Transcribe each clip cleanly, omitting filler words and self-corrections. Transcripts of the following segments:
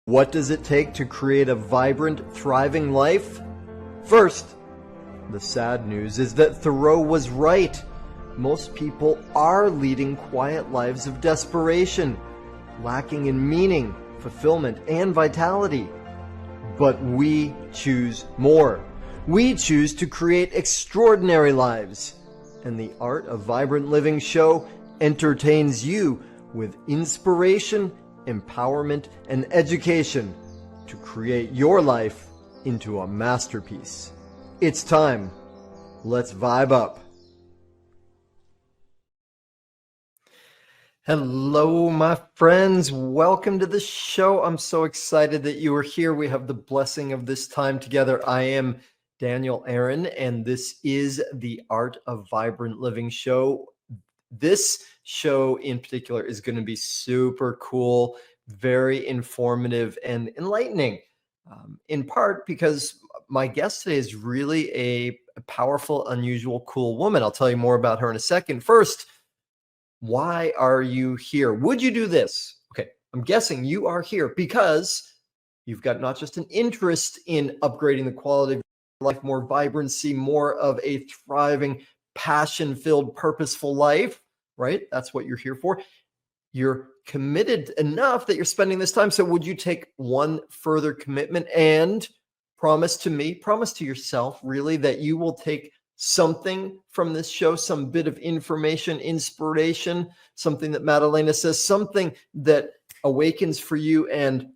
What does it take to create a vibrant, thriving life? First, the sad news is that Thoreau was right. Most people are leading quiet lives of desperation, lacking in meaning, fulfillment, and vitality. But we choose more. We choose to create extraordinary lives. And the Art of Vibrant Living show entertains you with inspiration, empowerment, and education to create your life into a masterpiece. It's time. Let's vibe up. Hello, my friends. Welcome to the show. I'm so excited that you are here. We have the blessing of this time together. I am Daniel Aaron, and this is the Art of Vibrant Living show. This show in particular is going to be super cool, very informative and enlightening, in part because my guest today is really a powerful, unusual, cool woman. I'll tell you more about her in a second. First, why are you here? Would you do this? Okay, I'm guessing you are here because you've got not just an interest in upgrading the quality of your life, more vibrancy, more of a thriving, passion-filled, purposeful life, right? That's what you're here for. You're committed enough that you're spending this time. So would you take one further commitment and promise to me, promise to yourself, really, that you will take something from this show, some bit of information, inspiration, something that Madelana says, something that awakens for you, and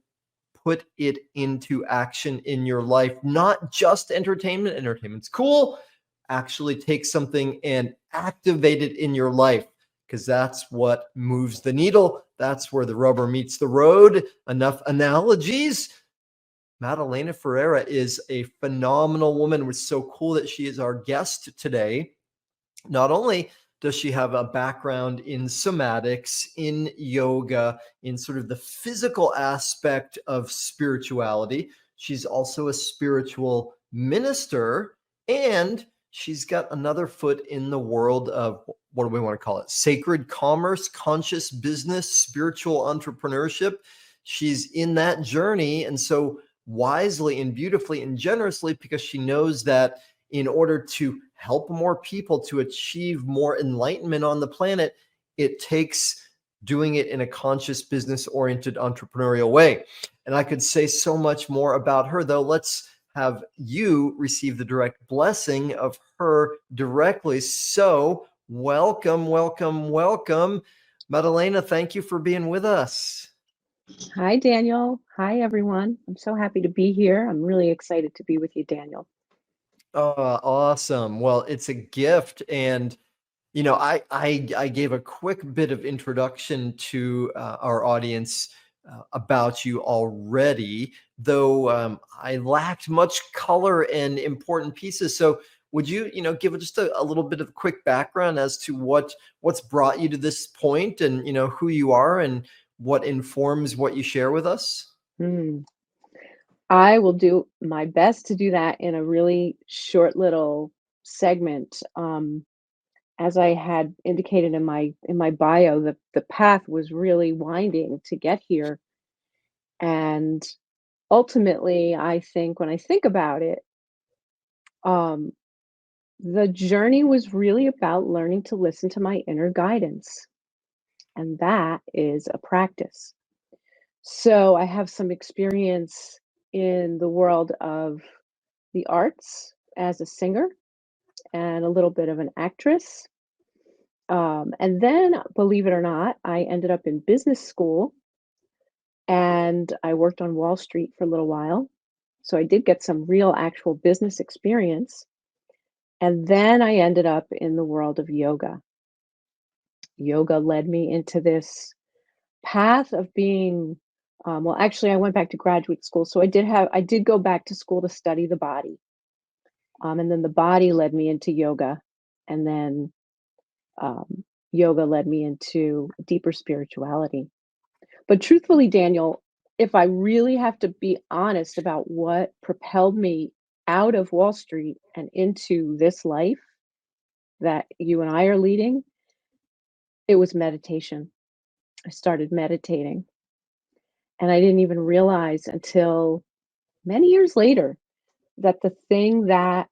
put it into action in your life? Not just entertainment. Entertainment's cool. Actually take something and activate it in your life, because that's what moves the needle. That's where the rubber meets the road. Enough analogies. Madelana Ferrara is a phenomenal woman. It's so cool that she is our guest today. Not only does she have a background in somatics, in yoga, in sort of the physical aspect of spirituality, she's also a spiritual minister, and she's got another foot in the world of, what do we want to call it? Sacred commerce, conscious business, spiritual entrepreneurship. She's in that journey. And so wisely and beautifully and generously, because she knows that in order to help more people to achieve more enlightenment on the planet, it takes doing it in a conscious, business-oriented, entrepreneurial way. And I could say so much more about her, though. Let's have you receive the direct blessing of her directly. So welcome, welcome, welcome. Madelana, thank you for being with us. Hi, Daniel. Hi, everyone. I'm so happy to be here. I'm really excited to be with you, Daniel. Awesome. Well, it's a gift. And, I gave a quick bit of introduction to our audience about you already, though I lacked much color and important pieces. So would you, give just a little bit of quick background as to what's brought you to this point, and, who you are and what informs what you share with us? Hmm. I will do my best to do that in a really short little segment. As I had indicated in my bio, the path was really winding to get here, and ultimately, I think when I think about it, um, the journey was really about learning to listen to my inner guidance, and that is a practice. So I have some experience in the world of the arts as a singer and a little bit of an actress. And then, believe it or not, I ended up in business school and I worked on Wall Street for a little while. So I did get some real actual business experience. And then I ended up in the world of yoga. Yoga led me into this path of being well, actually, I went back to graduate school, so I did go back to school to study the body, and then the body led me into yoga, and then yoga led me into deeper spirituality. But truthfully, Daniel, if I really have to be honest about what propelled me out of Wall Street and into this life that you and I are leading, it was meditation. I started meditating. And I didn't even realize until many years later that the thing that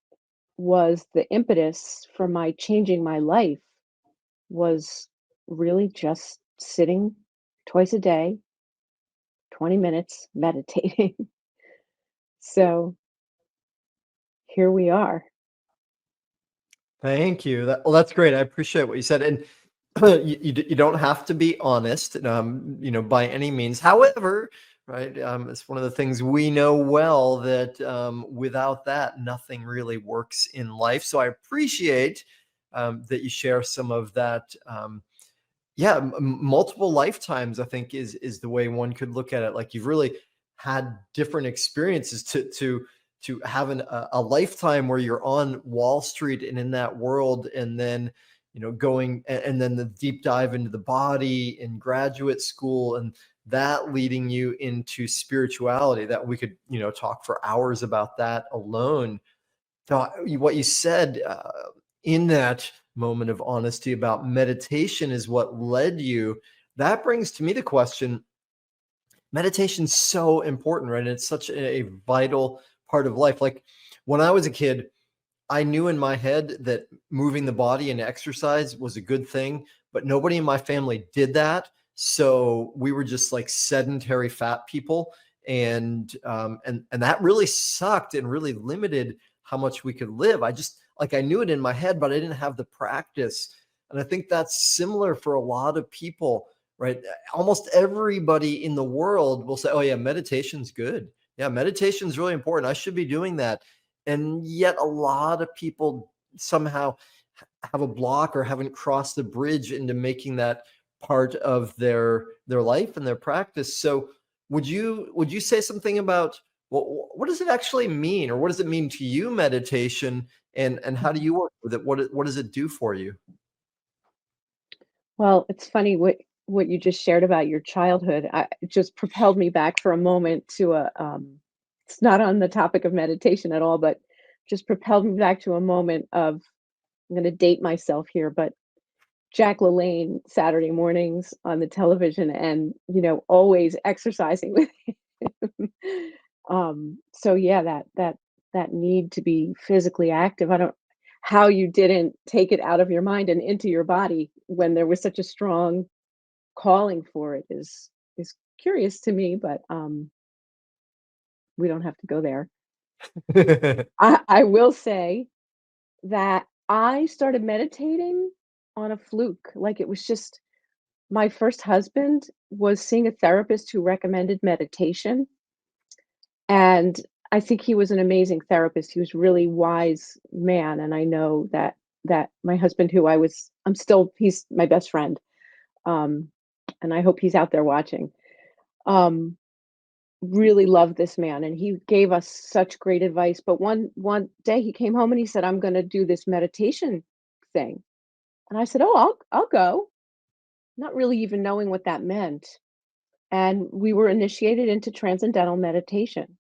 was the impetus for my changing my life was really just sitting twice a day, 20 minutes meditating. So here we are. Thank you. Well, that's great. I appreciate what you said, and you don't have to be honest, by any means. However, right, it's one of the things we know well that without that, nothing really works in life. So I appreciate that you share some of that. Yeah, multiple lifetimes, I think, is the way one could look at it. Like, you've really had different experiences to have a lifetime where you're on Wall Street and in that world, and then going and then the deep dive into the body in graduate school, and that leading you into spirituality, that we could talk for hours about that alone. So what you said in that moment of honesty about meditation is what led you. That brings to me the question: meditation's so important, right? And it's such a vital part of life. Like, when I was a kid, I knew in my head that moving the body and exercise was a good thing, but nobody in my family did that. So we were just like sedentary fat people, and that really sucked and really limited how much we could live. I just, like, I knew it in my head, but I didn't have the practice. And I think that's similar for a lot of people, right? Almost everybody in the world will say, "Oh yeah, meditation's good. Yeah, meditation's really important. I should be doing that." And yet a lot of people somehow have a block or haven't crossed the bridge into making that part of their life and their practice. So would you say something about what does it actually mean, or what does it mean to you, meditation, and how do Mhm. you work with it? What does it do for you? Well, it's funny what you just shared about your childhood. It just propelled me back for a moment to a it's not on the topic of meditation at all, but just propelled me back to a moment of, I'm going to date myself here, but Jack LaLanne Saturday mornings on the television, and always exercising with him. So yeah, that need to be physically active. I don't how you didn't take it out of your mind and into your body when there was such a strong calling for it is curious to me, but we don't have to go there. I will say that I started meditating on a fluke. Like, it was just my first husband was seeing a therapist who recommended meditation, and I think he was an amazing therapist. He was a really wise man, and I know that my husband, who I'm still he's my best friend, um, and I hope he's out there watching, um, really loved this man, and he gave us such great advice. But one day he came home and he said, "I'm gonna do this meditation thing." And I said, "Oh, I'll go," not really even knowing what that meant. And we were initiated into transcendental meditation.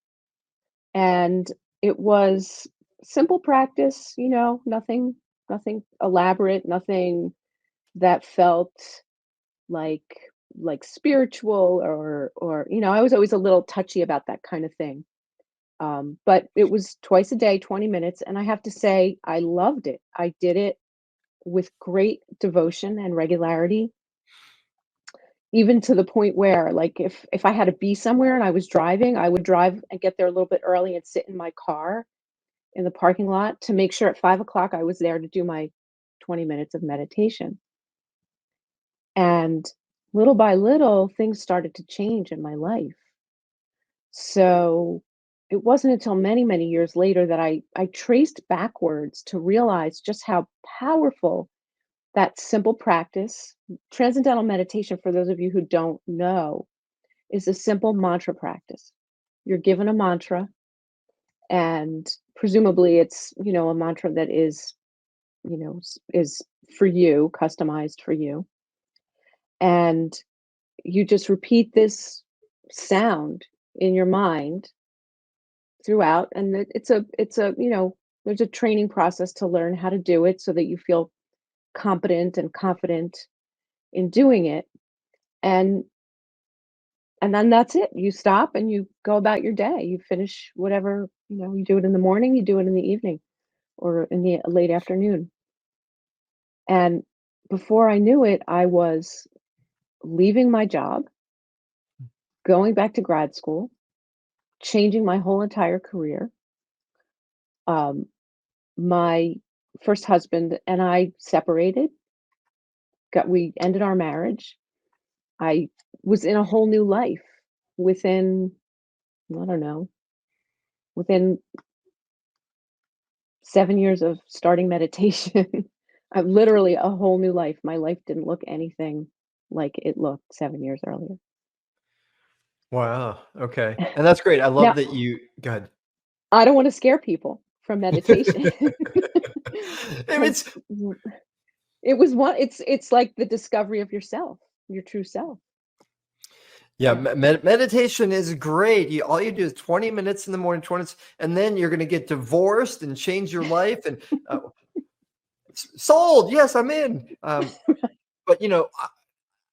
And it was simple practice, nothing elaborate, nothing that felt like spiritual, or I was always a little touchy about that kind of thing. But it was twice a day, 20 minutes, and I have to say I loved it. I did it with great devotion and regularity, even to the point where, like, if I had to be somewhere and I was driving, I would drive and get there a little bit early and sit in my car in the parking lot to make sure at 5 o'clock I was there to do my 20 minutes of meditation. And little by little, things started to change in my life. So it wasn't until many, many years later that I traced backwards to realize just how powerful that simple practice, transcendental meditation, for those of you who don't know, is a simple mantra practice. You're given a mantra, and presumably it's, a mantra that is for you, customized for you. And you just repeat this sound in your mind throughout, and there's a training process to learn how to do it so that you feel competent and confident in doing it. And And then that's it. You stop and you go about your day. You finish whatever, you do it in the morning, you do it in the evening or in the late afternoon. And before I knew it, I was leaving my job, going back to grad school, changing my whole entire career. Um, my first husband and I separated, we ended our marriage. I was in a whole new life within, I don't know, within 7 years of starting meditation. I'm literally a whole new life. My life didn't look anything like it looked 7 years earlier. Wow, okay, and that's great. I love Now, that you go ahead. I don't wanna scare people from meditation I mean, 'cause it's like the discovery of yourself, your true self. yeah, Yeah. meditation is great. All you do is 20 minutes in the morning, 20 minutes, and then you're gonna get divorced and change your life and, sold, yes, I'm in. But,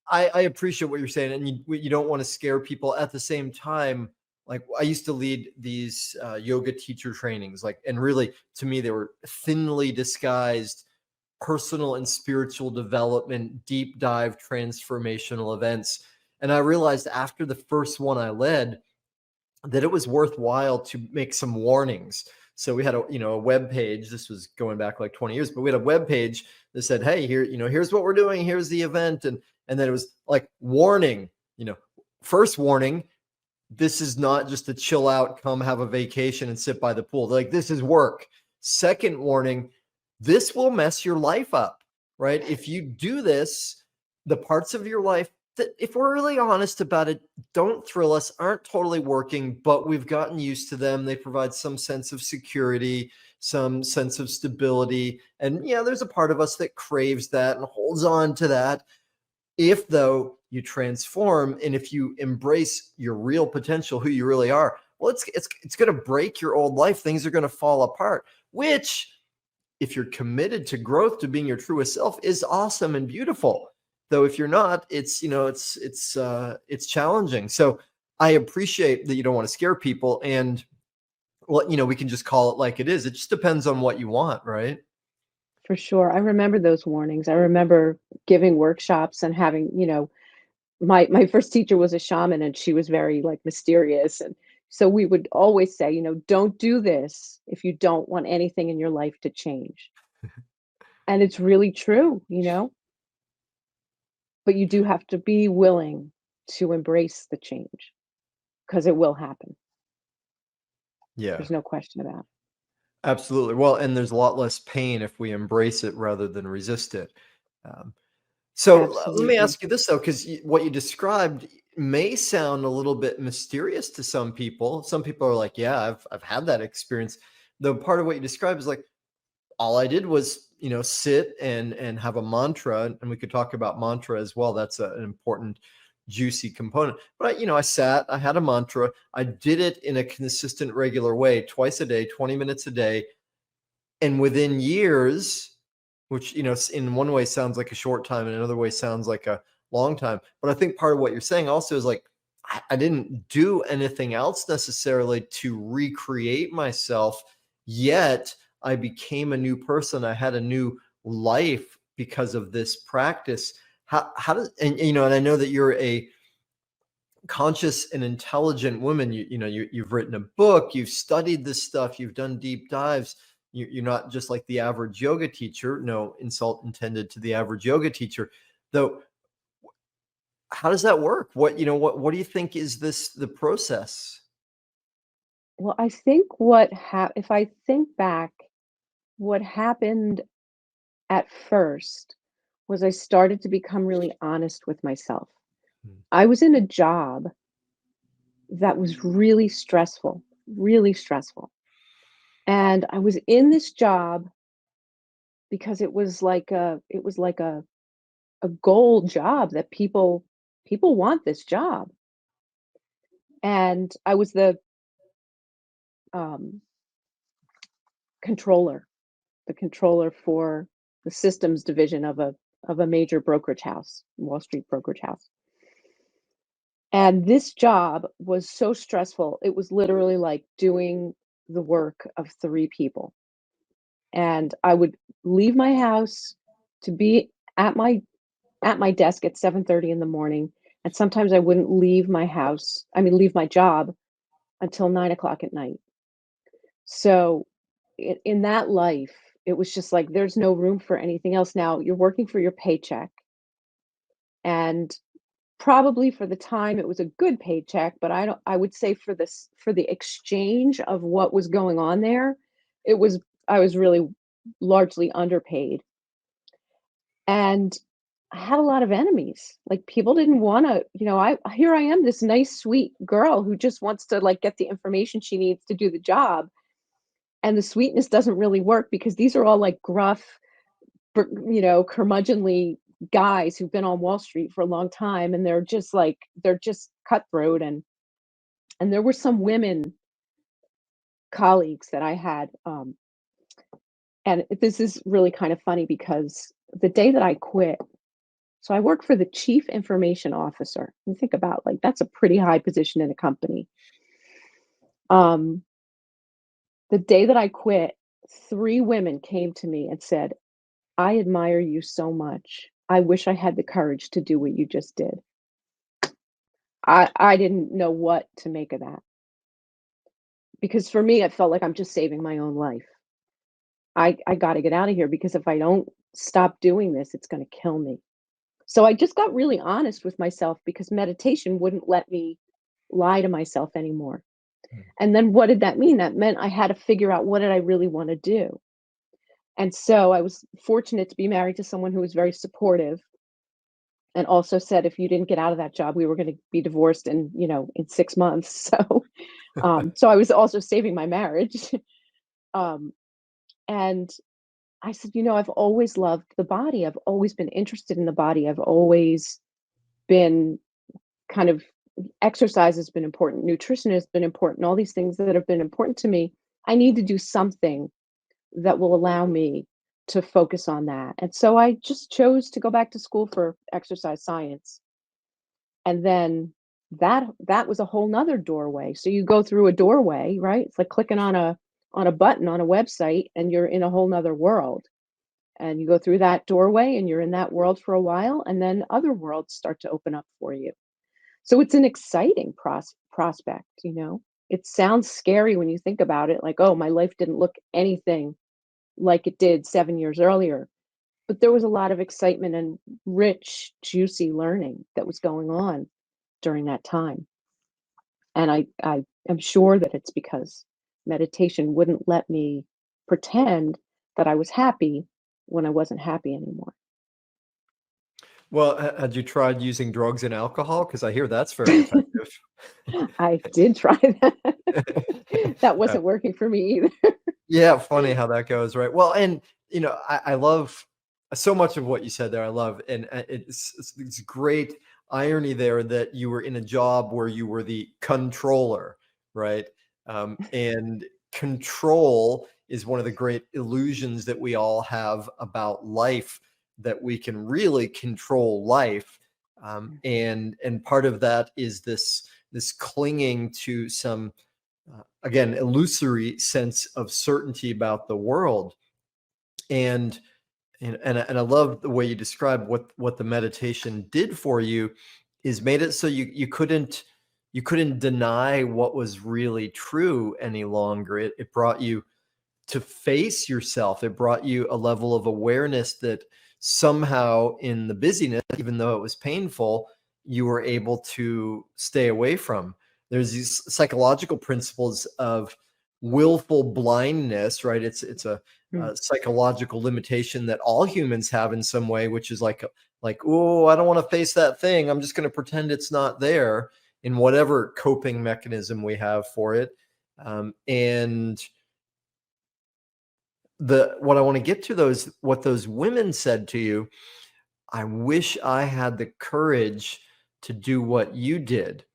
I appreciate what you're saying, and you don't wanna scare people. At the same time, like, I used to lead these, yoga teacher trainings, like, and really, to me, they were thinly disguised personal and spiritual development, deep dive transformational events. And I realized after the first one I led that it was worthwhile to make some warnings. So we had a web page. This was going back like 20 years, but we had a web page that said, "Hey, here's what we're doing. Here's the event," and then it was like warning. You know, first warning: this is not just a chill out, come have a vacation and sit by the pool. Like, this is work. Second warning, this will mess your life up, right? If you do this, the parts of your life that, if we're really honest about it, don't thrill us, aren't totally working, but we've gotten used to them. They provide some sense of security, some sense of stability. And yeah, there's a part of us that craves that and holds on to that. If, though, you transform and if you embrace your real potential, who you really are, well, it's going to break your old life. Things are going to fall apart, which, if you're committed to growth, to being your truest self, is awesome and beautiful. Though if you're not, it's challenging. So I appreciate that you don't want to scare people, and well, we can just call it like it is. It just depends on what you want, right? For sure. I remember those warnings. I remember giving workshops and having, my first teacher was a shaman and she was very like mysterious. And so we would always say, don't do this if you don't want anything in your life to change. And it's really true, but you do have to be willing to embrace the change because it will happen. Yeah. There's no question about it. Absolutely. Well, and there's a lot less pain if we embrace it rather than resist it. Um, so let me Absolutely. ask you this though, because what you described may sound a little bit mysterious to some people. Some people are like, "Yeah, I've had that experience." Though part of what you described is like, all I did was, sit and have a mantra, and we could talk about mantra as well. That's an important, juicy component. But I sat, I had a mantra, I did it in a consistent, regular way, twice a day, 20 minutes a day, and within years, which, in one way sounds like a short time, and another way sounds like a long time. But I think part of what you're saying also is like, I didn't do anything else necessarily to recreate myself, yet I became a new person. I had a new life because of this practice. How does, and I know that you're a conscious and intelligent woman. You've written a book, you've studied this stuff, you've done deep dives. You're not just like the average yoga teacher. No insult intended to the average yoga teacher, though. How does that work? What do you think is the process? Well, I think if I think back, what happened at first was I started to become really honest with myself. Hmm. I was in a job that was really stressful, really stressful. And I was in this job because it was like a goal job that people want this job. And I was the um, controller, the controller for the systems division of a major brokerage house, Wall Street brokerage house. And this job was so stressful. It was literally like doing the work of 3 people. And I would leave my house to be at my desk at 7:30 in the morning, and sometimes I wouldn't leave my house leave my job until 9 o'clock at night. So, in that life, it was just like, there's no room for anything else now. You're working for your paycheck, and probably for the time, it was a good paycheck, but I would say for the exchange of what was going on there, it was I was really largely underpaid. And I had a lot of enemies. Like, people didn't wanna I here I am, this nice, sweet girl who just wants to, like, get the information she needs to do the job, and the sweetness doesn't really work because these are all, like, gruff, curmudgeonly guys who've been on Wall Street for a long time, and they're just cutthroat, and there were some women colleagues that I had, and this is really kind of funny because the day that I quit. So I work for the chief information officer. You think about, like, that's a pretty high position in a company. Um, the day that I quit, 3 women came to me and said, "I admire you so much. I wish I had the courage to do what you just did." I didn't know what to make of that because for me, it felt like I'm just saving my own life. I gotta get out of here because if I don't stop doing this, it's gonna kill me. So I just got really honest with myself because meditation wouldn't let me lie to myself anymore. Mm. And then what did that mean? That meant I had to figure out what did I really want to do. And so I was fortunate to be married to someone who was very supportive and also said if you didn't get out of that job, we were going to be divorced in 6 months. So I was also saving my marriage. um, and I said, I've always loved the body. I've always been interested in the body. I've always been kind of exercise has been important, nutrition has been important, all these things that have been important to me. I need to do something that will allow me to focus on that. And so I just chose to go back to school for exercise science. And then that was a whole nother doorway. So you go through a doorway, right? It's like clicking on a button on a website and you're in a whole nother world. And you go through that doorway and you're in that world for a while, and then other worlds start to open up for you. So it's an exciting prospect, you know? It sounds scary when you think about it, like, "Oh, my life didn't look anything like it did 7 years earlier." But there was a lot of excitement and rich, juicy learning that was going on during that time. And I am sure that it's because meditation wouldn't let me pretend that I was happy when I wasn't happy anymore. Well, had you tried using drugs and alcohol? Because I hear that's very effective. I did try that. That wasn't working for me either. Yeah, funny how that goes, right? Well, and I love so much of what you said there. I love, and it's great irony there that you were in a job where you were the controller, right? And control is one of the great illusions that we all have about life, that we can really control life, and part of that is this clinging to some again, illusory sense of certainty about the world. And and I love the way you describe what the meditation did for you is made it so you couldn't deny what was really true any longer. It brought you to face yourself. It brought you a level of awareness that somehow in the busyness, even though it was painful, you were able to stay away from. There's these psychological principles of willful blindness, right? Mm. A psychological limitation that all humans have in some way, which is like, oh, I don't want to face that thing. I'm just going to pretend it's not there in whatever coping mechanism we have for it. And the what I want to get to those what those women said to you, I wish I had the courage to do what you did,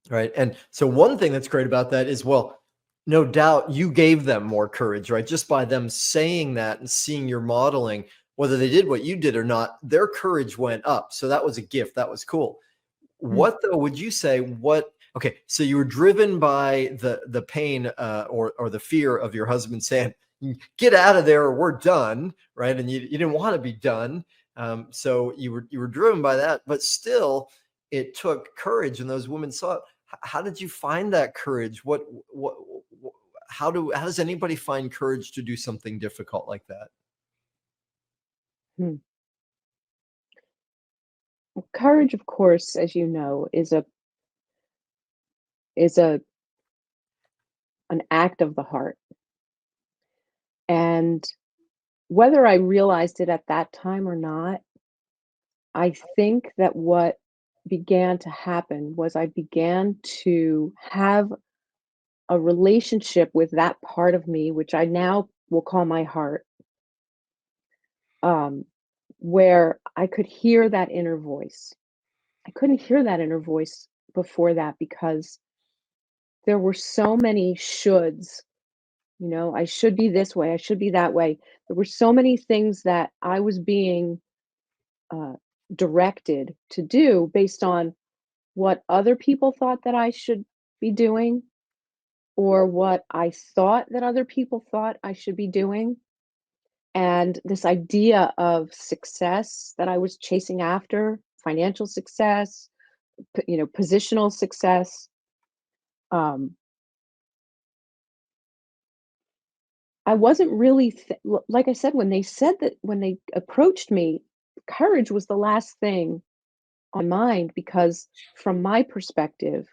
right? And so one thing that's great about that is, well, no doubt you gave them more courage, right? Just by them saying that and seeing your modeling, whether they did what you did or not, their courage went up. So that was a gift. That was cool. Hmm. What though would you say? What? Okay, so you were driven by the pain or the fear of your husband saying, "Get out of there, or we're done," right? And you didn't want to be done, so you were driven by that, but still, it took courage, and those women saw it. How did you find that courage? What? How does anybody find courage to do something difficult like that? Hmm. Well, courage, of course, as you know, is an act of the heart. And whether I realized it at that time or not, I think that what began to happen was I began to have a relationship with that part of me, which I now will call my heart, um, where I could hear that inner voice. I couldn't hear that inner voice before that because there were so many shoulds. I should be this way, I should be that way. There were so many things that I was being uh, directed to do based on what other people thought that I should be doing, or what I thought that other people thought I should be doing. And this idea of success that I was chasing after, financial success, positional success. Um, I wasn't really, like I said, when they approached me, courage was the last thing on mind because from my perspective,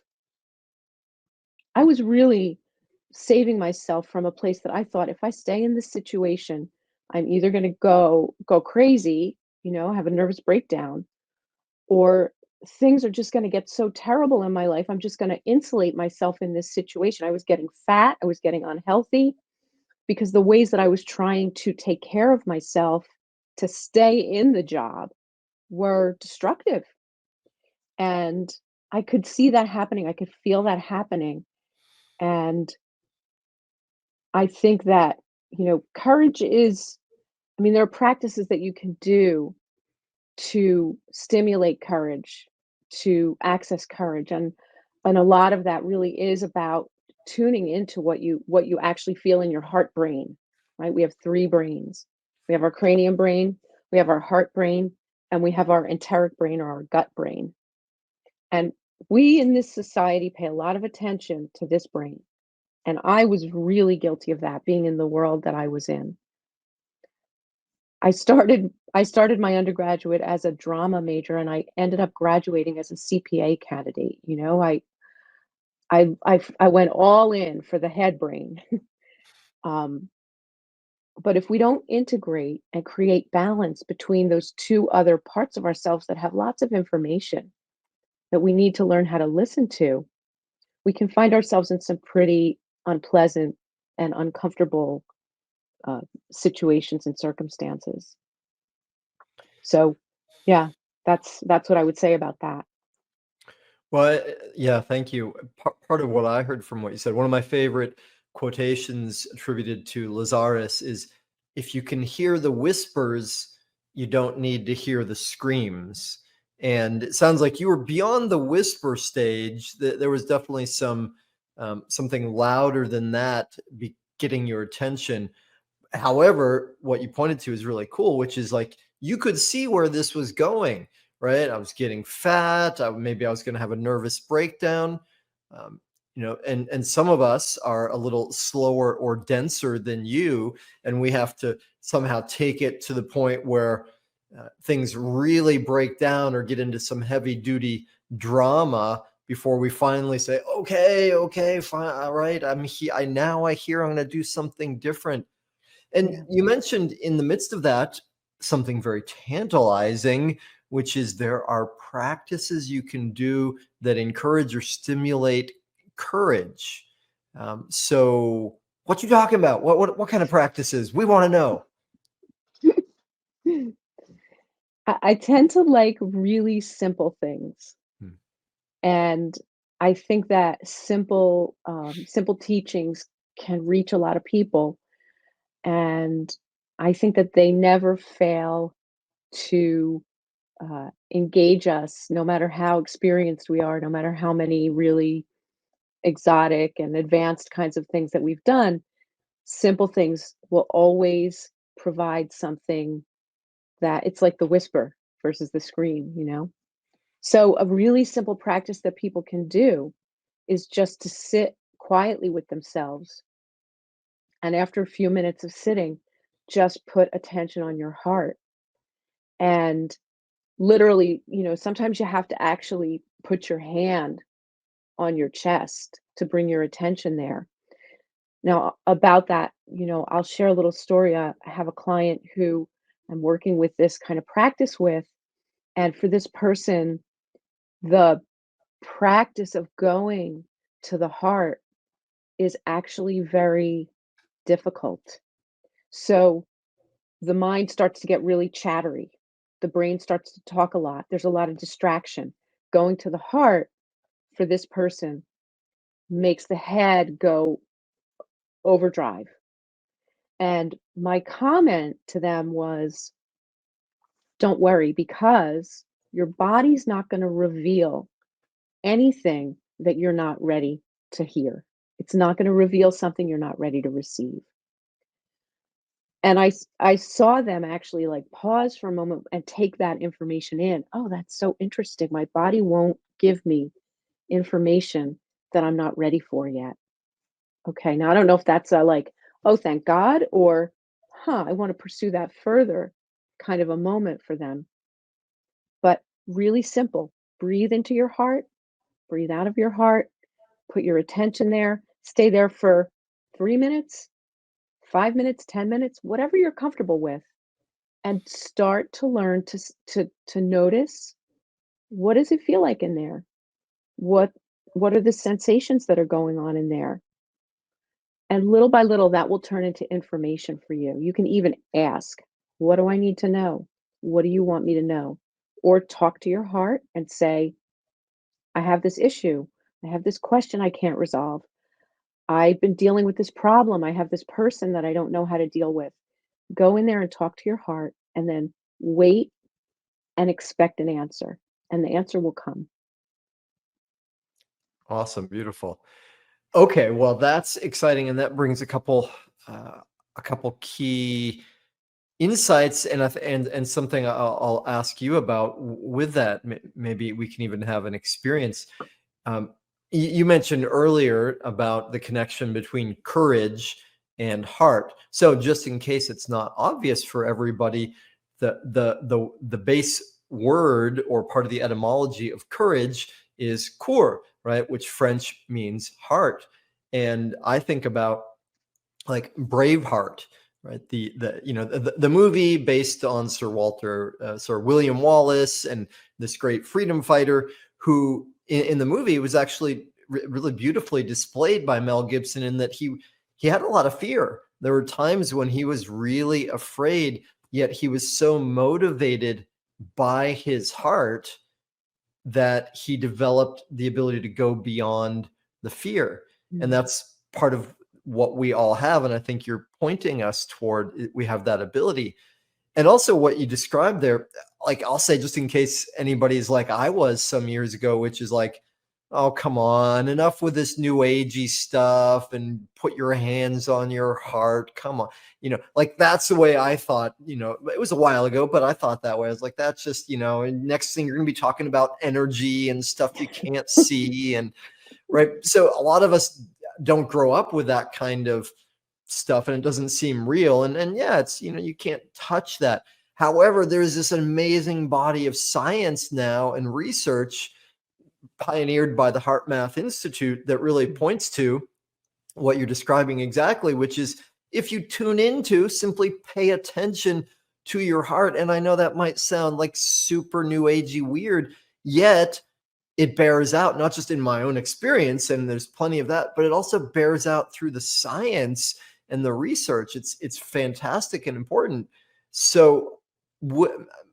I was really saving myself from a place that I thought if I stay in this situation, I'm either going to go crazy, have a nervous breakdown, or things are just going to get so terrible in my life. I'm just going to insulate myself in this situation. I was getting fat, I was getting unhealthy because the ways that I was trying to take care of myself to stay in the job were destructive. And I could see that happening. I could feel that happening. And I think that, courage is, I mean, there are practices that you can do to stimulate courage, to access courage. And a lot of that really is about tuning into what you actually feel in your heart brain, right? We have three brains. We have our cranium brain, we have our heart brain, and we have our enteric brain or our gut brain. And we in this society pay a lot of attention to this brain. And I was really guilty of that being in the world that I was in. I started my undergraduate as a drama major and I ended up graduating as a CPA candidate. I went all in for the head brain. Um, but if we don't integrate and create balance between those two other parts of ourselves that have lots of information that we need to learn how to listen to, we can find ourselves in some pretty unpleasant and uncomfortable uh, situations and circumstances. So, yeah, that's what I would say about that. Well, yeah, thank you. Part of what I heard from what you said, one of my favorite quotations attributed to Lazarus is, "If you can hear the whispers, you don't need to hear the screams." And it sounds like you were beyond the whisper stage. There was definitely something louder than that getting your attention. However, what you pointed to is really cool, which is like you could see where this was going, right? I was getting fat. Maybe I was going to have a nervous breakdown. Um, and some of us are a little slower or denser than you, and we have to somehow take it to the point where things really break down or get into some heavy duty drama before we finally say, "Okay, okay, fine, all right, I hear I'm going to do something different." And Yeah. you mentioned in the midst of that something very tantalizing, which is there are practices you can do that encourage or stimulate courage. So, what you talking about? What kind of practices? We want to know. I tend to like really simple things, Hmm. and I think that simple teachings can reach a lot of people, and I think that they never fail to engage us, no matter how experienced we are, no matter how many really exotic and advanced kinds of things that we've done, simple things will always provide something that it's like the whisper versus the scream, you know? So, a really simple practice that people can do is just to sit quietly with themselves. And after a few minutes of sitting, just put attention on your heart. And literally, sometimes you have to actually put your hand on your chest to bring your attention there. Now, about that, I'll share a little story. I have a client who I'm working with this kind of practice with. And for this person, the practice of going to the heart is actually very difficult. So the mind starts to get really chattery. The brain starts to talk a lot. There's a lot of distraction. Going to the heart for this person makes the head go overdrive. And my comment to them was, don't worry, because your body's not going to reveal anything that you're not ready to hear. It's not going to reveal something you're not ready to receive. And I saw them actually like pause for a moment and take that information in. Oh, that's so interesting. My body won't give me information that I'm not ready for yet. Okay, now I don't know if that's a like, oh, thank God, or I want to pursue that further kind of a moment for them. But really simple. Breathe into your heart, breathe out of your heart, put your attention there, stay there for 3 minutes, 5 minutes, 10 minutes, whatever you're comfortable with, and start to learn to notice, what does it feel like in there? What what are the sensations that are going on in there? And little by little, that will turn into information for you. You can even ask, what do I need to know? What do you want me to know? Or talk to your heart and say, I have this issue. I have this question I can't resolve. I've been dealing with this problem. I have this person that I don't know how to deal with. Go in there and talk to your heart and then wait and expect an answer, and the answer will come. Awesome. Beautiful. Okay, well, that's exciting, and that brings a couple key insights, and and something I'll ask you about with that. Maybe we can even have an experience. Um, you mentioned earlier about the connection between courage and heart. So, just in case it's not obvious for everybody, the base word or part of the etymology of courage is coeur, right, which French means heart. And I think about like Braveheart, right? The movie based on Sir William Wallace, and this great freedom fighter who in the movie was actually really beautifully displayed by Mel Gibson, in that he had a lot of fear. There were times when he was really afraid, yet he was so motivated by his heart that he developed the ability to go beyond the fear. And Mm. that's part of what we all have. And I think you're pointing us toward we have that ability. And also what you described there, like I'll say, just in case anybody's like I was some years ago, which is like, oh, come on, enough with this new agey stuff and put your hands on your heart. Come on. Like that's the way I thought, it was a while ago, but I thought that way. I was like, that's just, and next thing you're going to be talking about energy and stuff you can't see. And right. So a lot of us don't grow up with that kind of stuff, and it doesn't seem real. And yeah, it's, you can't touch that. However, there's this amazing body of science now and research pioneered by the Heart Math Institute that really points to what you're describing exactly, which is if you tune into, simply pay attention to your heart. And I know that might sound like super new agey weird, yet it bears out not just in my own experience, and there's plenty of that, but it also bears out through the science and the research. It's fantastic and important. So,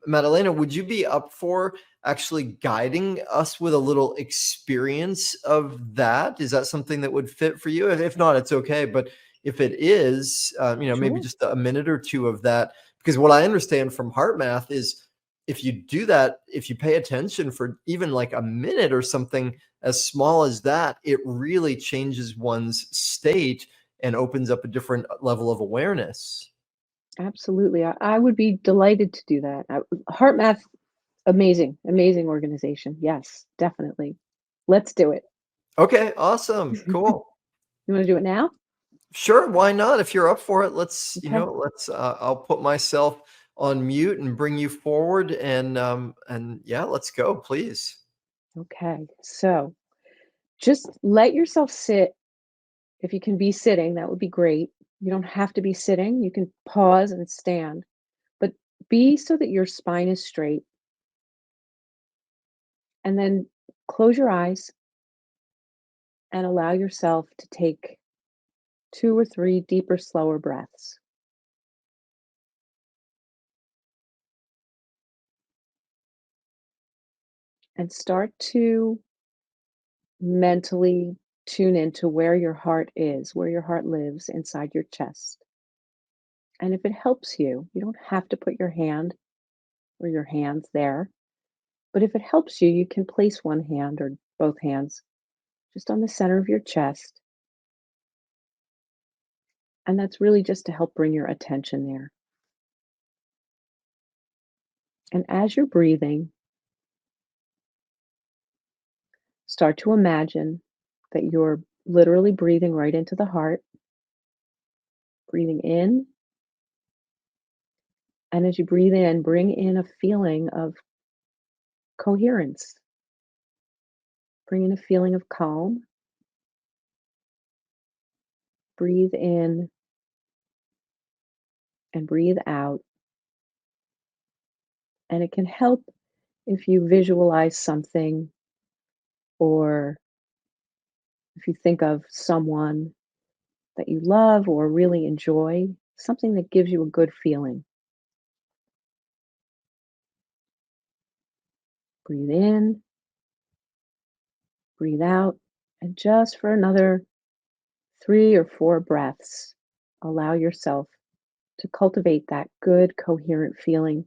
Madelana, would you be up for actually guiding us with a little experience of that? Is that something that would fit for you? If not, it's okay. But if it is, maybe Sure. just a minute or two of that, because what I understand from Heart Math is if you do that, if you pay attention for even like a minute or something as small as that, it really changes one's state and opens up a different level of awareness. Absolutely. I would be delighted to do that. Heart Math, amazing, amazing organization. Yes, definitely. Let's do it. Okay, awesome. Cool. You want to do it now? Sure, why not? If you're up for it, Okay. I'll put myself on mute and bring you forward and yeah, let's go, please. Okay. So just let yourself sit. If you can be sitting, that would be great. You don't have to be sitting. You can pause and stand, but be so that your spine is straight. And then close your eyes and allow yourself to take 2 or 3 deeper, slower breaths. And start to mentally tune into where your heart is, where your heart lives inside your chest. And if it helps you, you don't have to put your hand or your hands there. But if it helps you, you can place one hand or both hands just on the center of your chest. And that's really just to help bring your attention there. And as you're breathing, start to imagine that you're literally breathing right into the heart, breathing in. And as you breathe in, bring in a feeling of coherence, bring in a feeling of calm. Breathe in and breathe out. And it can help if you visualize something or if you think of someone that you love or really enjoy, something that gives you a good feeling. Breathe in, breathe out, and just for another 3 or 4 breaths, allow yourself to cultivate that good, coherent feeling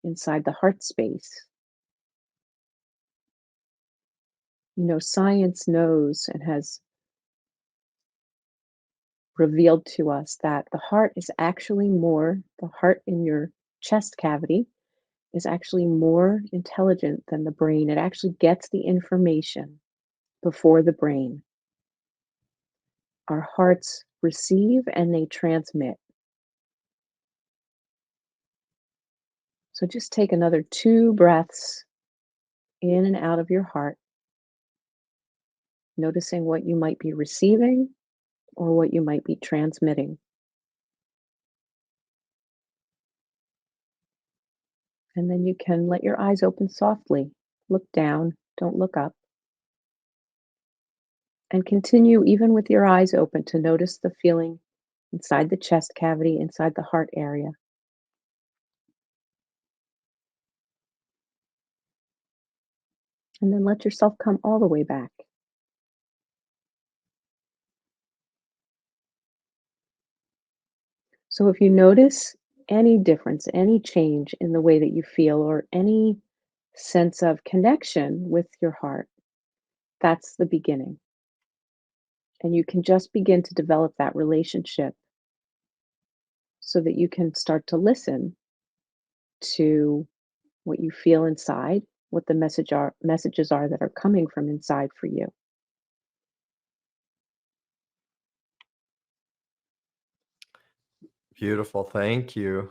inside the heart space. You know, science knows and has revealed to us that the heart in your chest cavity is actually more intelligent than the brain. It actually gets the information before the brain. Our hearts receive and they transmit. So just take another 2 breaths in and out of your heart, noticing what you might be receiving or what you might be transmitting. And then you can let your eyes open softly. Look down, don't look up. And continue, even with your eyes open, to notice the feeling inside the chest cavity, inside the heart area. And then let yourself come all the way back. So if you notice any difference, any change in the way that you feel, or any sense of connection with your heart, that's the beginning. And you can just begin to develop that relationship so that you can start to listen to what you feel inside, what the messages are that are coming from inside for you. Beautiful. Thank you.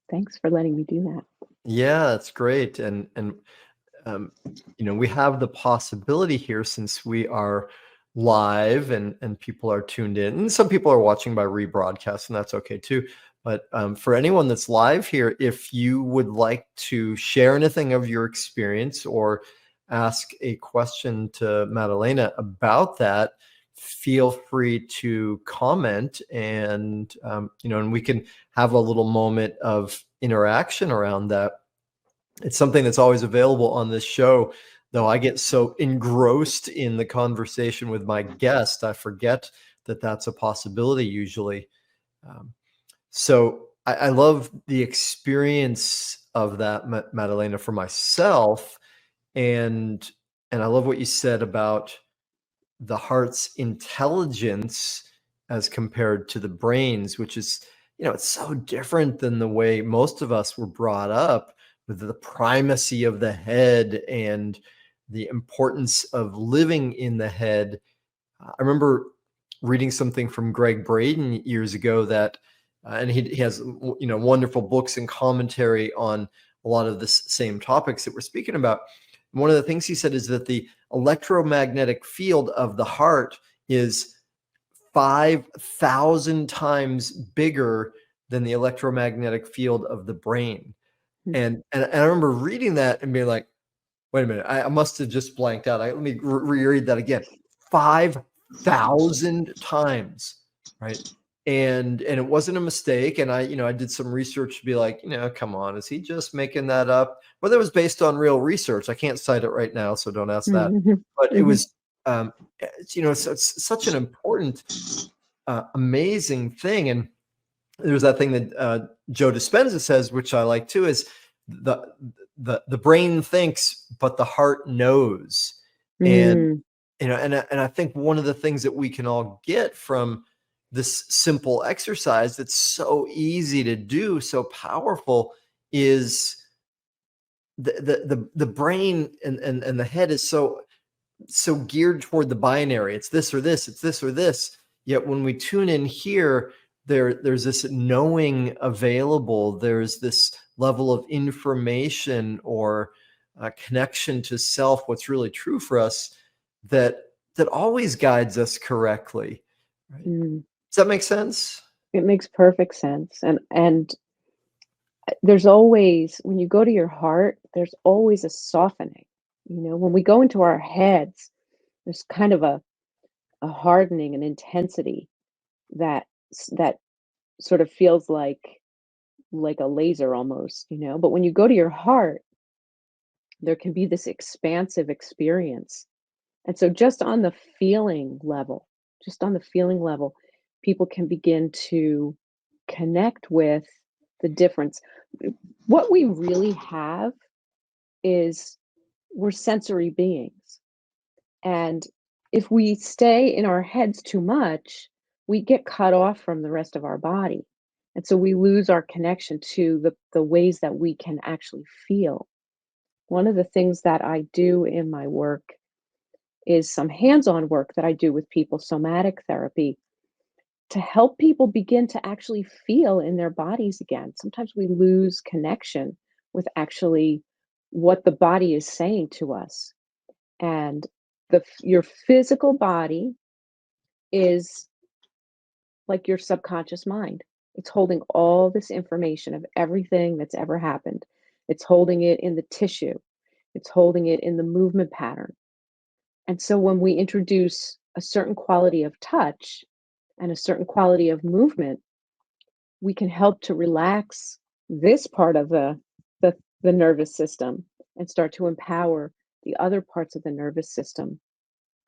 Thanks for letting me do that. Yeah, that's great. And um, we have the possibility here since we are live and people are tuned in, and some people are watching by rebroadcast, and that's okay too. But for anyone that's live here, if you would like to share anything of your experience or ask a question to Madelana about that, feel free to comment, and we can have a little moment of interaction around that. It's something that's always available on this show, though I get so engrossed in the conversation with my guest, I forget that that's a possibility usually. Um, so I love the experience of that, Maddalena, for myself, and I love what you said about the heart's intelligence as compared to the brain's, which is, it's so different than the way most of us were brought up, with the primacy of the head and the importance of living in the head. I remember reading something from Greg Braden years ago that, and he has, wonderful books and commentary on a lot of the same topics that we're speaking about. One of the things he said is that the electromagnetic field of the heart is 5,000 times bigger than the electromagnetic field of the brain. Mm. And I remember reading that and being like, wait a minute, I must have just blanked out. Let me reread that again. 5,000 times, right? And it wasn't a mistake. And I did some research to be like, come on, is he just making that up? Whether it was based on real research, I can't cite it right now, so don't ask that. Mhm, But it mhm, was, it's such an important, amazing thing. And there's that thing that Joe Dispenza says, which I like too, is the the brain thinks, but the heart knows. And mm, and I think one of the things that we can all get from this simple exercise that's so easy to do, so powerful, is the brain and the head is so geared toward the binary. It's this or this, it's this or this. Yet when we tune in here, there's this knowing available. There's this level of information or connection to self, what's really true for us, that always guides us correctly. Right? mm. Does that make sense? It makes perfect sense, and there's always when you go to your heart, there's always a softening. When we go into our heads, there's kind of a hardening, an intensity that that sort of feels like a laser almost. But when you go to your heart, there can be this expansive experience. And so just on the feeling level, people can begin to connect with the difference. What we really have is we're sensory beings. And if we stay in our heads too much, we get cut off from the rest of our body. And so we lose our connection to the ways that we can actually feel. One of the things that I do in my work is some hands on work that I do with people, somatic therapy, to help people begin to actually feel in their bodies again. Sometimes we lose connection with actually what the body is saying to us. And your physical body is like your subconscious mind. It's holding all this information of everything that's ever happened. It's holding it in the tissue. It's holding it in the movement pattern. And so when we introduce a certain quality of touch and a certain quality of movement, we can help to relax this part of the nervous system and start to empower the other parts of the nervous system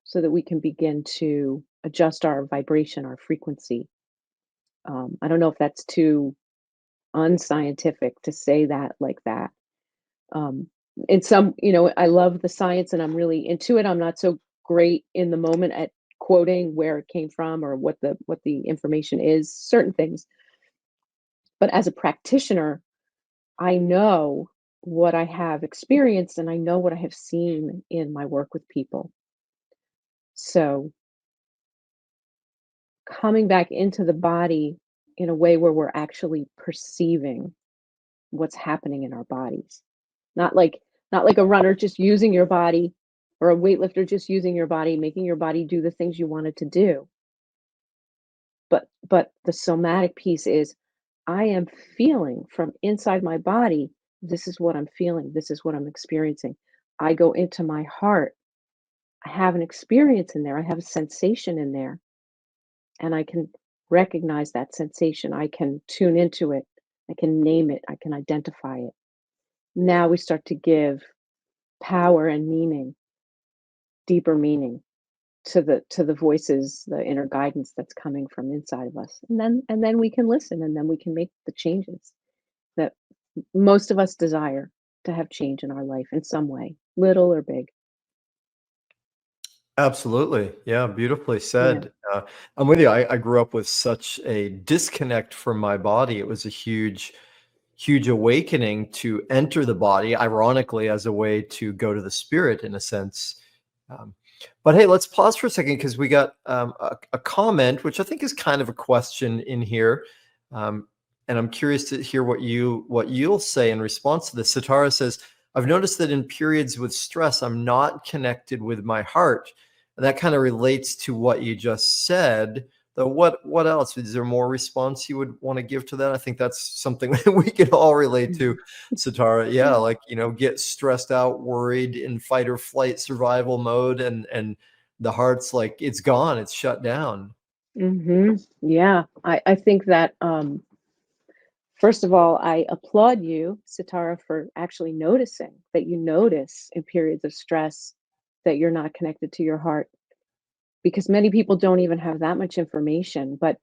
so that we can begin to adjust our vibration, our frequency. I don't know if that's too unscientific to say that like that. Um, in some, I love the science and I'm really into it. I'm not so great in the moment at quoting where it came from or what the information is, certain things. But as a practitioner, I know what I have experienced and I know what I have seen in my work with people. So coming back into the body in a way where we're actually perceiving what's happening in our bodies. Not like not like a runner just using your body or a weightlifter just using your body, making your body do the things you want it to do. But the somatic piece is I am feeling from inside my body, this is what I'm feeling, this is what I'm experiencing. I go into my heart. I have an experience in there. I have a sensation in there and I can recognize that sensation. I can tune into it. I can name it. I can identify it. Now we start to give power and meaning, deeper meaning to the voices, the inner guidance that's coming from inside of us. And then we can listen, and then we can make the changes that most of us desire to have change in our life in some way, little or big. Absolutely. Yeah, beautifully Yeah. said. I'm with you. I grew up with such a disconnect from my body. It was a huge awakening to enter the body, ironically, as a way to go to the spirit in a sense. Um, but hey, let's pause for a second because we got a comment, which I think is kind of a question in here. Um, and I'm curious to hear what you'll say in response to this. Satara says, I've noticed that in periods with stress, I'm not connected with my heart. And that kind of relates to what you just said. Though what else? Is there more response you would want to give to that? I think that's something that we can all relate to, Mhm. Satara. Yeah, like get stressed out, worried, in fight or flight survival mode, and the heart's like it's gone, it's shut down. Yeah, I think that first of all, I applaud you, Sitara, for actually noticing that you notice in periods of stress that you're not connected to your heart, because many people don't even have that much information. But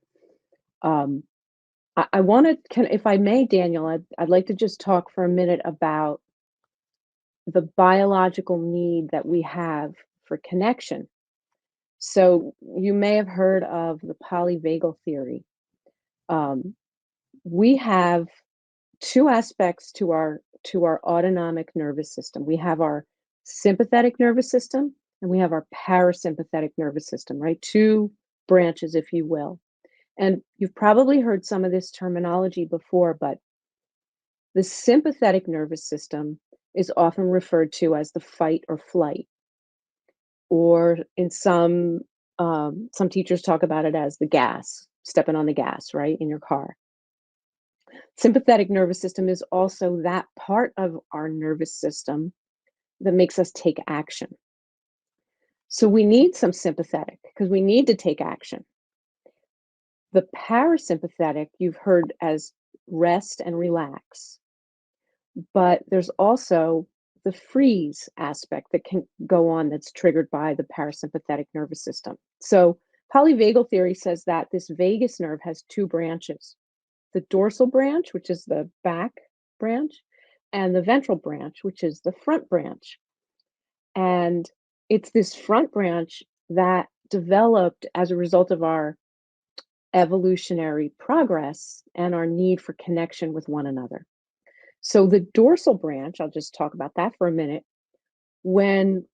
um, I want to, can, if I may, Daniel, I'd like to just talk for a minute about the biological need that we have for connection. So you may have heard of the polyvagal theory. Um, we have two aspects to our autonomic nervous system. We have our sympathetic nervous system and we have our parasympathetic nervous system, right? Two branches, if you will. And you've probably heard some of this terminology before, but the sympathetic nervous system is often referred to as the fight or flight, or in some teachers talk about it as the gas, stepping on the gas, right, in your car. Sympathetic nervous system is also that part of our nervous system that makes us take action. So we need some sympathetic because we need to take action. The parasympathetic you've heard as rest and relax, but there's also the freeze aspect that can go on that's triggered by the parasympathetic nervous system. So polyvagal theory says that this vagus nerve has two branches, the dorsal branch, which is the back branch, and the ventral branch, which is the front branch. And it's this front branch that developed as a result of our evolutionary progress and our need for connection with one another. So the dorsal branch, I'll just talk about that for a minute. When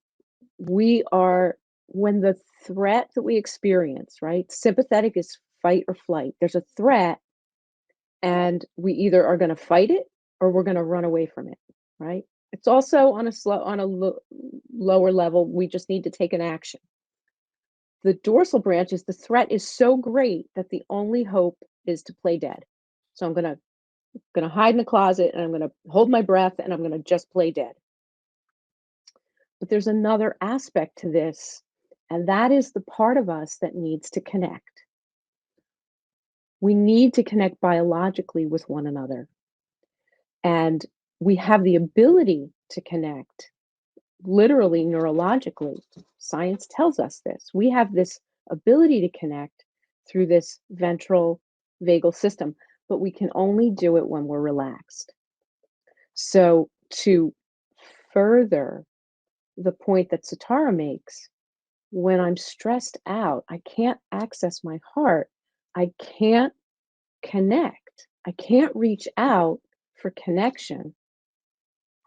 we are, when the threat that we experience, right? Sympathetic is fight or flight. There's a threat, and we either are going to fight it or we're going to run away from it, right? It's also on a lower level, we just need to take an action. The dorsal branch is the threat is so great that the only hope is to play dead. So I'm going to hide in the closet and I'm going to hold my breath and I'm going to just play dead. But there's another aspect to this, and that is the part of us that needs to connect. We need to connect biologically with one another. And we have the ability to connect literally neurologically. Science tells us this. We have this ability to connect through this ventral vagal system, but we can only do it when we're relaxed. So, to further the point that Satara makes, when I'm stressed out, I can't access my heart. I can't connect. I can't reach out for connection,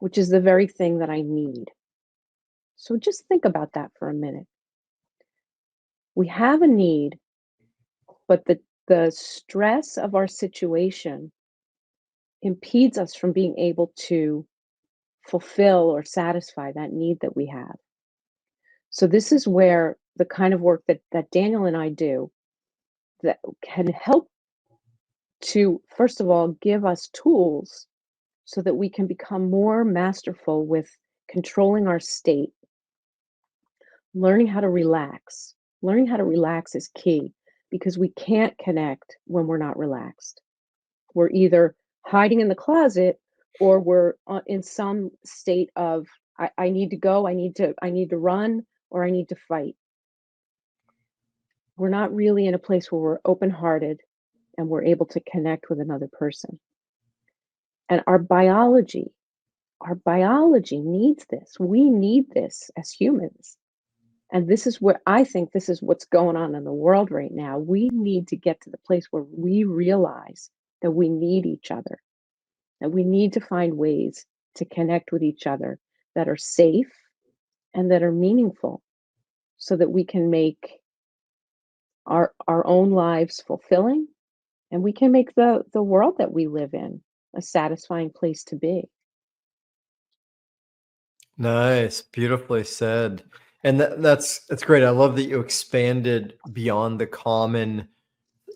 which is the very thing that I need. So just think about that for a minute. We have a need, but the stress of our situation impedes us from being able to fulfill or satisfy that need that we have. So this is where the kind of work that Daniel and I do that can help to, first of all, give us tools so that we can become more masterful with controlling our state, learning how to relax. Learning how to relax is key because we can't connect when we're not relaxed. We're either hiding in the closet or we're in some state of I need to go, I need to run, or I need to fight. we're not really in a place where we're open-hearted and we're able to connect with another person. And our biology needs this. We need this as humans. And this is what I think this is what's going on in the world right now. We need to get to the place where we realize that we need each other, that we need to find ways to connect with each other that are safe and that are meaningful so that we can make our own lives fulfilling and we can make the world that we live in a satisfying place to be. Nice, beautifully said. And that's great. I love that you expanded beyond the common,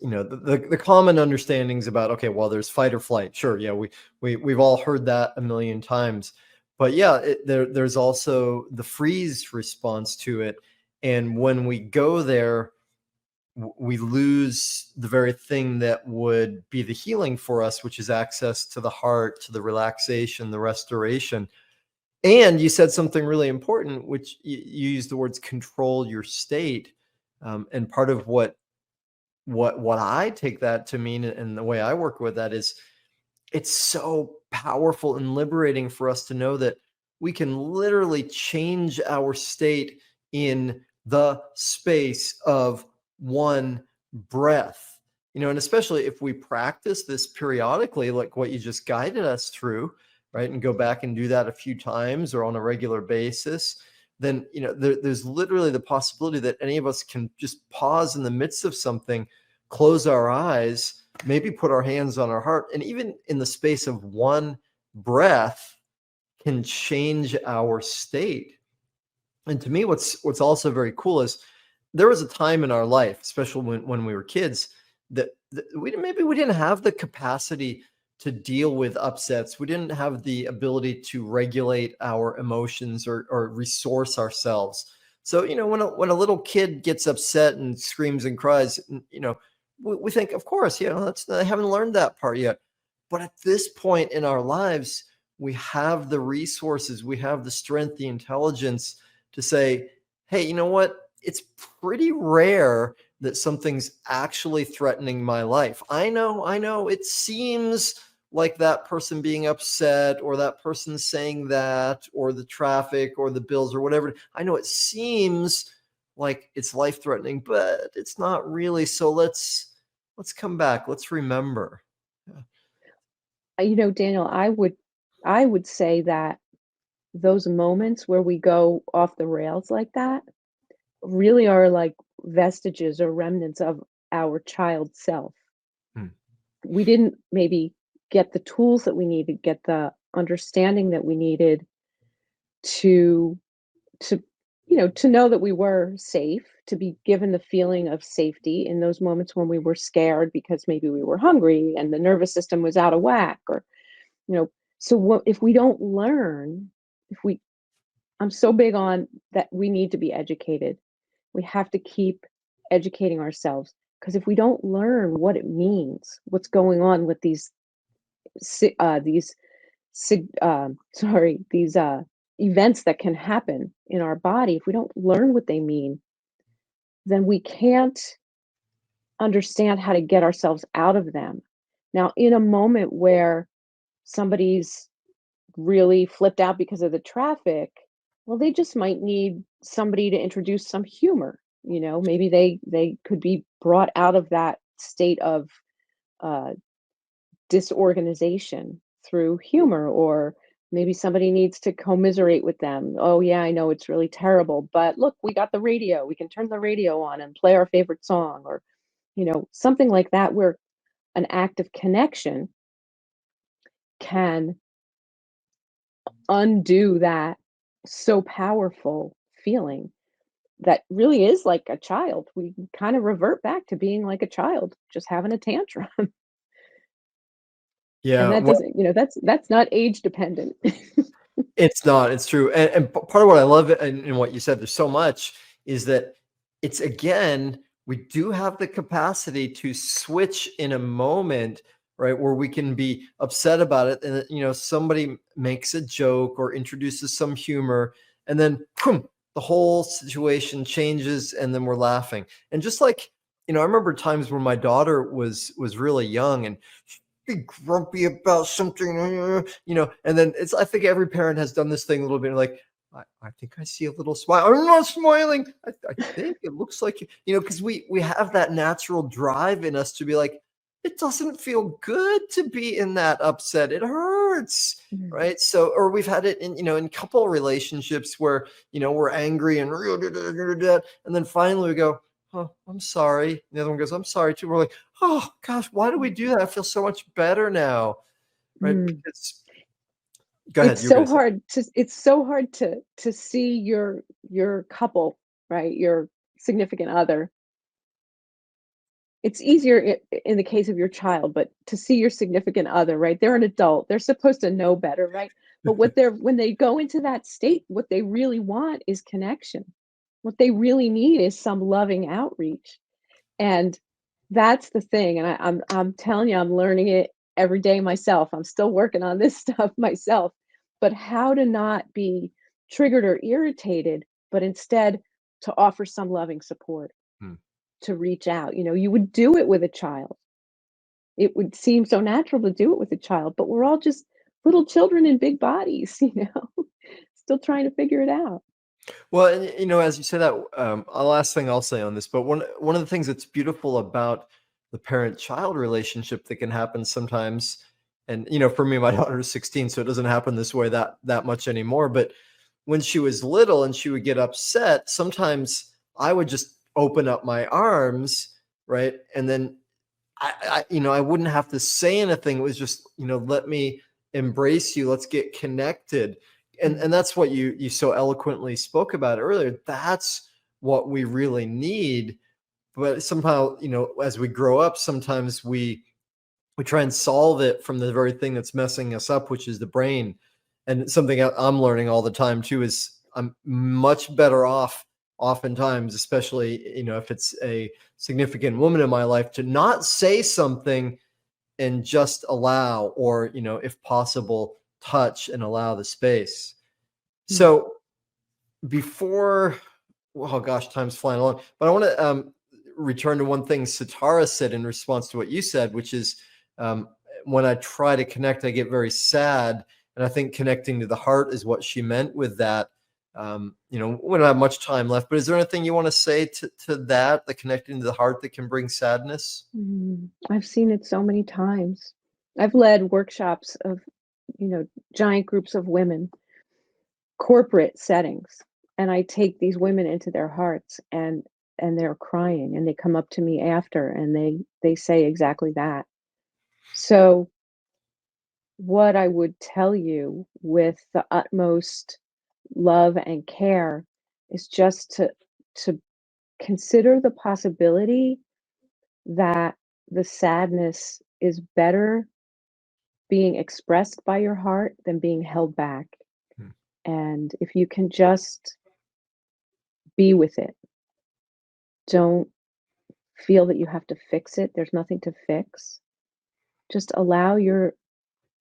the common understandings about, okay, well, there's fight or flight. Sure, yeah, we've all heard that a million times. But yeah, there's also the freeze response to it. And when we go there, we lose the very thing that would be the healing for us, which is access to the heart, to the relaxation, the restoration. And you said something really important, which you used the words control your state. And part of what I take that to mean, and the way I work with that, is it's so powerful and liberating for us to know that we can literally change our state in the space of one breath. And especially if we practice this periodically, like what you just guided us through, right? And go back and do that a few times or on a regular basis, then, there's literally the possibility that any of us can just pause in the midst of something, close our eyes, maybe put our hands on our heart, and even in the space of one breath can change our state. And to me, what's also very cool is there was a time in our life, especially when we were kids, that we didn't have the capacity to deal with upsets. We didn't have the ability to regulate our emotions or resource ourselves. So, when a little kid gets upset and screams and cries, we think, of course, I haven't learned that part yet. But at this point in our lives, we have the resources, we have the strength, the intelligence to say, hey, you know what? It's pretty rare that something's actually threatening my life. I know, it seems like that person being upset or that person saying that or the traffic or the bills or whatever. I know it seems like it's life threatening, but it's not really. So let's come back. Let's remember. Yeah. Daniel, I would say that those moments where we go off the rails like that really are like vestiges or remnants of our child self. Hmm. We didn't maybe get the tools that we needed, get the understanding that we needed to to know that we were safe, to be given the feeling of safety in those moments when we were scared because maybe we were hungry and the nervous system was out of whack or you know so what if we don't learn if we I'm so big on that we need to be educated. We have to keep educating ourselves because if we don't learn what it means, what's going on with these these events that can happen in our body, if we don't learn what they mean, then we can't understand how to get ourselves out of them. Now, in a moment where somebody's really flipped out because of the traffic, well, they just might need somebody to introduce some humor. Maybe they could be brought out of that state of uh, disorganization through humor, or maybe somebody needs to commiserate with them. Oh, yeah, I know it's really terrible, but look, we got the radio. We can turn the radio on and play our favorite song, or something like that, where an act of connection can undo that so powerful feeling that really is like a child. We kind of revert back to being like a child, just having a tantrum. And Yeah. that doesn't, that's not age dependent. It's not, it's true. And part of what I love in what you said, there's so much, is that it's, again, we do have the capacity to switch in a moment, right? Where we can be upset about it. And, somebody makes a joke or introduces some humor, and then boom, the whole situation changes, and then we're laughing. And just like, I remember times when my daughter was really young and be grumpy about something, and then I think every parent has done this thing a little bit like, I think I see a little smile. I'm not smiling. I think it looks like, because we have that natural drive in us to be like, it doesn't feel good to be in that upset. It hurts. Mm. Right. So, or we've had it in couple relationships where, we're angry and then finally we go, oh, I'm sorry. And the other one goes, I'm sorry too. We're like, oh gosh, why do we do that? I feel so much better now. Right. Mm. Because go ahead. You were going to say. It's so hard to see your couple, right? Your significant other. It's easier in the case of your child, but to see your significant other, right? They're an adult. They're supposed to know better, right? But when they go into that state, what they really want is connection. What they really need is some loving outreach. And that's the thing. And I'm telling you, I'm learning it every day myself. I'm still working on this stuff myself. But how to not be triggered or irritated, but instead to offer some loving support, Hmm. to reach out. You would do it with a child. It would seem so natural to do it with a child, but we're all just little children in big bodies, still trying to figure it out. Well, and as you say that, last thing I'll say on this, but one of the things that's beautiful about the parent-child relationship that can happen sometimes, and for me, my daughter is 16, so it doesn't happen this way that much anymore. But when she was little and she would get upset, sometimes I would just open up my arms, right, and then I wouldn't have to say anything. It was just, let me embrace you. Let's get connected. And Mm, that's what you so eloquently spoke about earlier. That's what we really need. But somehow, as we grow up, sometimes we try and solve it from the very thing that's messing us up, which is the brain. And something I'm learning all the time too is I'm much better off oftentimes, especially if it's a significant woman in my life, to not say something and just allow, or if possible, touch and allow the space. mm, So before, oh gosh, time's flying along. But I want to return to one thing Satara said in response to what you said, which is, um, when I try to connect, I get very sad. And I think connecting to the heart is what she meant with that. We don't have much time left, but is there anything you want to say to that, the connecting to the heart that can bring sadness? I've seen it so many times. I've led workshops of, giant groups of women, corporate settings, and I take these women into their hearts and they're crying and they come up to me after and they say exactly that. So what I would tell you with the utmost love and care is just to consider the possibility that the sadness is better being expressed by your heart than being held back. Hmm. And if you can just be with it, don't feel that you have to fix it. There's nothing to fix. Just allow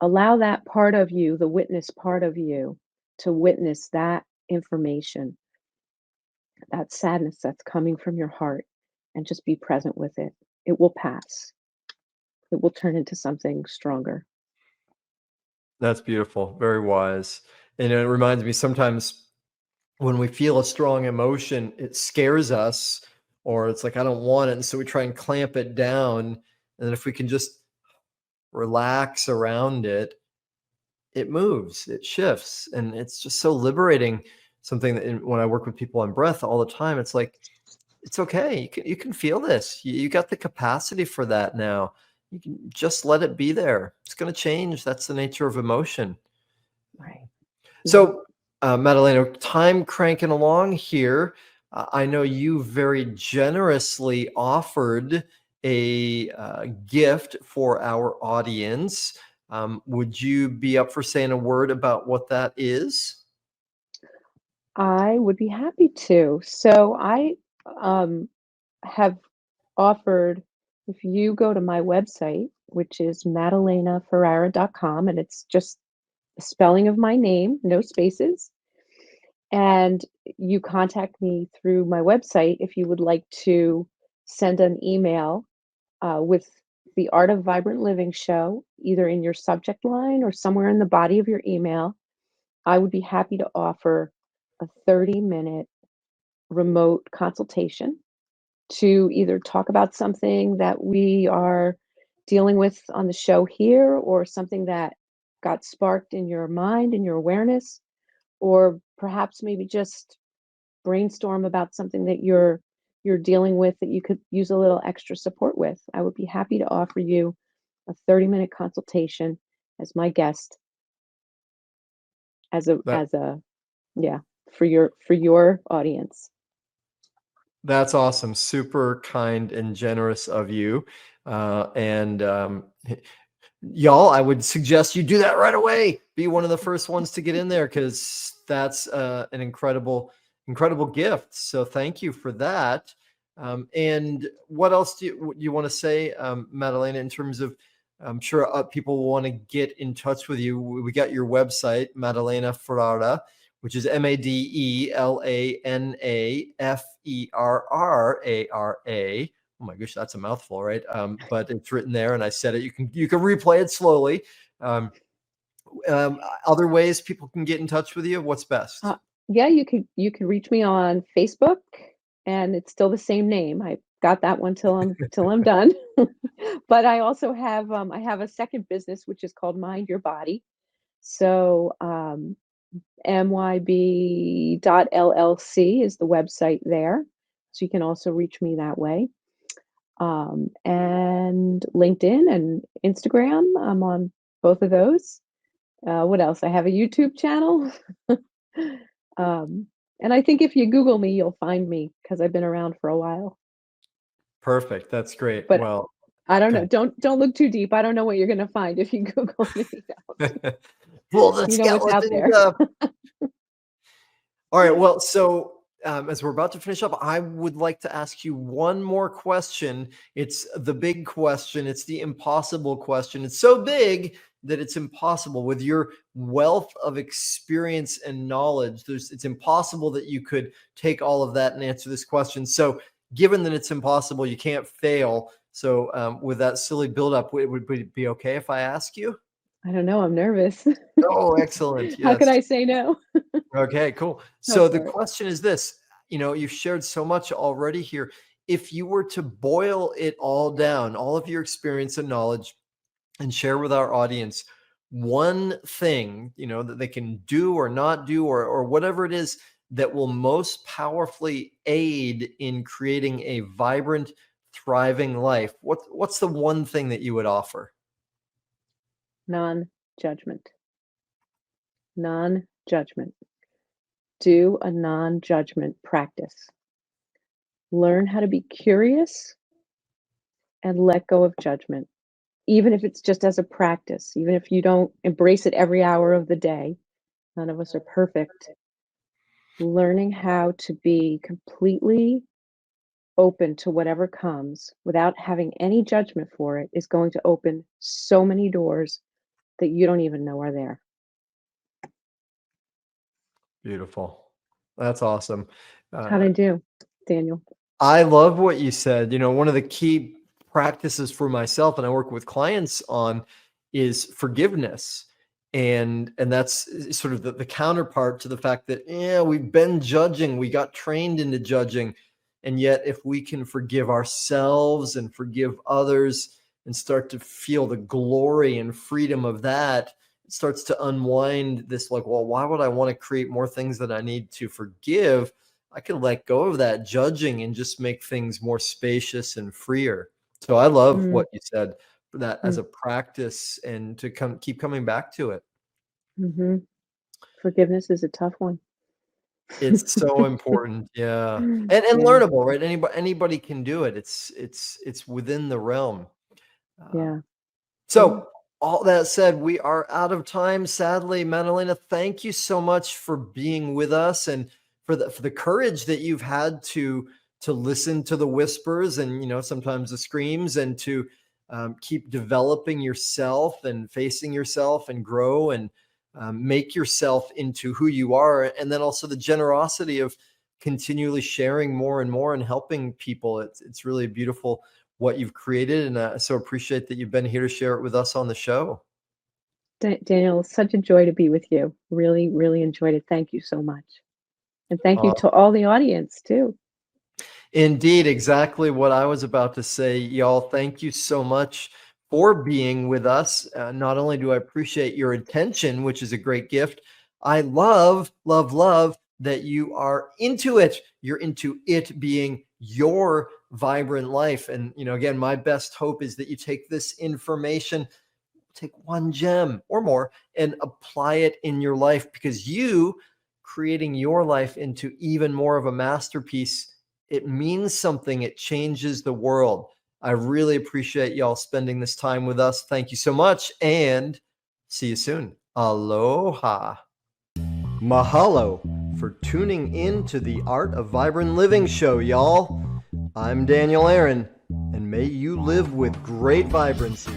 that part of you, the witness part of you, to witness that information, that sadness that's coming from your heart, and just be present with it. It will pass. It will turn into something stronger. That's beautiful. Very wise. And it reminds me sometimes when we feel a strong emotion, it scares us, or it's like, I don't want it. And so we try and clamp it down. And if we can just relax around it, it moves, it shifts. And it's just so liberating. Something that when I work with people on breath all the time, it's like, it's okay. You can feel this. You got the capacity for that now. You can just let it be there. It's going to change. That's the nature of emotion. Right. Yeah. So, Madelana, time cranking along here. I know you very generously offered a gift for our audience. Would you be up for saying a word about what that is? I would be happy to. So I um, have offered, if you go to my website, which is madelanaferrara.com, and it's just the spelling of my name, no spaces, And you contact me through my website if you would like to send an email with the Art of Vibrant Living show, either in your subject line or somewhere in the body of your email. I would be happy to offer a 30-minute remote consultation to either talk about something that we are dealing with on the show here, or something that got sparked in your mind and your awareness, or perhaps maybe just brainstorm about something that you're dealing with that you could use a little extra support with. I would be happy to offer you a 30-minute consultation as my guest, That as a yeah, for your audience. that's awesome. Super kind and generous of you. And y'all, I would suggest you do that right away. Be one of the first ones to get in there, because that's an incredible gift. So thank you for that. And what else do you want to say, Madelena, in terms of, I'm sure people will want to get in touch with you. We got your website, Madelana Ferrara, which is Madelanaferrara. Oh my gosh, that's a mouthful, right? But it's written there, and I said it. You can replay it slowly. Um, Other ways people can get in touch with you. What's best? Uh, yeah, you could reach me on Facebook, and it's still the same name. I got that one till I'm done. But I also have I have a second business which is called Mind Your Body. So myb.llc is the website there. So you can also reach me that way. And LinkedIn and Instagram. I'm on both of those. What else? I have a YouTube channel. um, and I think if you Google me, you'll find me because I've been around for a while. Perfect. That's great. But Well, I don't know. good. Don't look too deep. I don't know what you're gonna find if you Google me. Pull the You know what's out skeletons there. up. All right. Well, so as we're about to finish up, I would like to ask you one more question. It's the big question. It's the impossible question. It's so big that it's impossible. With your wealth of experience and knowledge, it's impossible that you could take all of that and answer this question. So, given that it's impossible, you can't fail. So, with that silly buildup, would it be okay if I ask you? I don't know. I'm nervous. Oh, excellent. How could Yes. I say no? Okay, cool. Go So the for it. question is this, you've shared so much already here. If you were to boil it all down, all of your experience and knowledge, and share with our audience one thing, that they can do or not do, or whatever it is that will most powerfully aid in creating a vibrant, thriving life, what's the one thing that you would offer? Non-judgment. Non-judgment. Do a non-judgment practice. Learn how to be curious and let go of judgment, even if it's just as a practice, even if you don't embrace it every hour of the day. None of us are perfect. Learning how to be completely open to whatever comes without having any judgment for it is going to open so many doors that you don't even know are there. Beautiful. That's awesome. How'd Uh, I do, Daniel? I love what you said. One of the key practices for myself, and I work with clients on, is forgiveness. And that's sort of the counterpart to the fact that, yeah, we've been judging, we got trained into judging. And yet, if we can forgive ourselves and forgive others and start to feel the glory and freedom of that, it starts to unwind this, like, well, why would I want to create more things that I need to forgive? I could let go of that judging and just make things more spacious and freer. So I love Mm, what you said for that as mm, a practice, and to keep coming back to it. mhm. Forgiveness is a tough one. It's so important. Yeah. And Yeah, learnable, right? Anybody can do it. It's within the realm. Um, yeah, yeah. So, all that said, we are out of time, sadly. Madalena, thank you so much for being with us, and for the courage that you've had to listen to the whispers, and sometimes the screams, and to keep developing yourself and facing yourself and grow, and make yourself into who you are. And then also the generosity of continually sharing more and more and helping people. It's really beautiful what you've created. And I so appreciate that you've been here to share it with us on the show. Daniel, such a joy to be with you. Really, really enjoyed it. Thank you so much. And thank you to all the audience too. Indeed, exactly what I was about to say, y'all. Thank you so much for being with us. Not only do I appreciate your attention, which is a great gift, I love, love, love that you are into it. You're into it being your vibrant life. And, again, my best hope is that you take this information, take one gem or more, and apply it in your life, because you creating your life into even more of a masterpiece, it means something. It changes the world. I really appreciate y'all spending this time with us. Thank you so much, and see you soon. Aloha. Mahalo for tuning in to the Art of Vibrant Living show, y'all. I'm Daniel Aaron, and may you live with great vibrancy.